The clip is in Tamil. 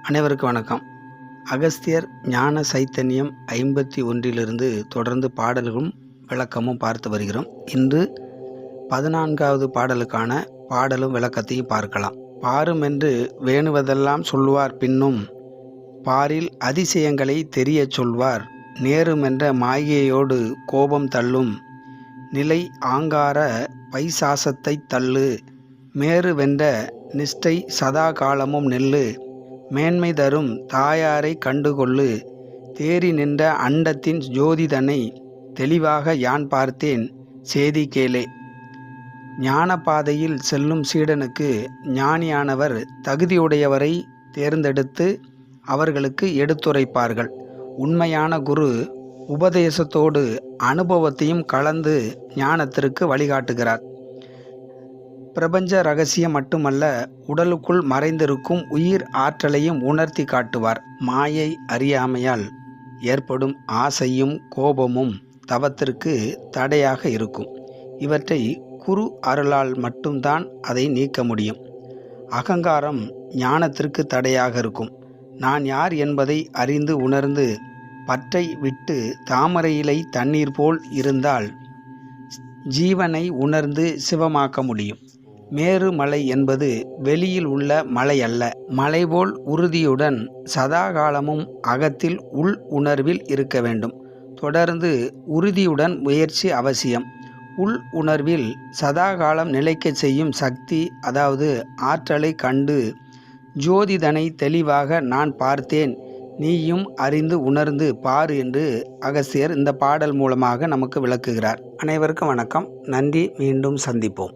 அனைவருக்கும் வணக்கம். அகஸ்தியர் ஞான சைத்தன்யம் 51 தொடர்ந்து பாடல்களும் விளக்கமும் பார்த்து வருகிறோம். இன்று 14வது பாடலுக்கான பாடலும் விளக்கத்தையும் பார்க்கலாம். பாரும் என்று வேணுவதெல்லாம் சொல்வார், பின்னும் பாரில் அதிசயங்களை தெரிய சொல்வார். நேருமென்ற மாயையோடு கோபம் தள்ளும் நிலை ஆங்கார பைசாசத்தை தள்ளு. மேருவென்ற நிஷ்டை சதா காலமும் நெல்லு. மேன்மை தரும் தாயாரை கண்டுகொள்ளு. தேறி நின்ற அண்டத்தின் ஜோதிதனை தெளிவாக யான் பார்த்தேன், சேதி கேளே. ஞான பாதையில் செல்லும் சீடனுக்கு ஞானியானவர் தகுதியுடையவரை தேர்ந்தெடுத்து அவர்களுக்கு எடுத்துரைப்பார்கள். உண்மையான குரு உபதேசத்தோடு அனுபவத்தையும் கலந்து ஞானத்திற்கு வழிகாட்டுகிறார். பிரபஞ்ச ரகசியம் மட்டுமல்ல, உடலுக்குள் மறைந்திருக்கும் உயிர் ஆற்றலையும் உணர்த்தி காட்டுவார். மாயை அறியாமையால் ஏற்படும் ஆசையும் கோபமும் தவத்திற்கு தடையாக இருக்கும். இவற்றை குரு அருளால் மட்டும்தான் அதை நீக்க முடியும். அகங்காரம் ஞானத்திற்கு தடையாக இருக்கும். நான் யார் என்பதை அறிந்து உணர்ந்து பற்றை விட்டு தாமரை இலை தண்ணீர் போல் இருந்தால் ஜீவனை உணர்ந்து சிவமாக்க முடியும். மேரு மலை என்பது வெளியில் உள்ள மலை அல்ல. மலை போல் உறுதியுடன் சதா காலமும் அகத்தில் உள் உணர்வில் இருக்க வேண்டும். தொடர்ந்து உறுதியுடன் முயற்சி அவசியம். உள் உணர்வில் சதா காலம் நிலைக்க செய்யும் சக்தி, அதாவது ஆற்றலை கண்டு ஜோதிதனை தெளிவாக நான் பார்த்தேன், நீயும் அறிந்து உணர்ந்து பாரு என்று அகஸ்தியர் இந்த பாடல் மூலமாக நமக்கு விளக்குகிறார். அனைவருக்கும் வணக்கம். நன்றி. மீண்டும் சந்திப்போம்.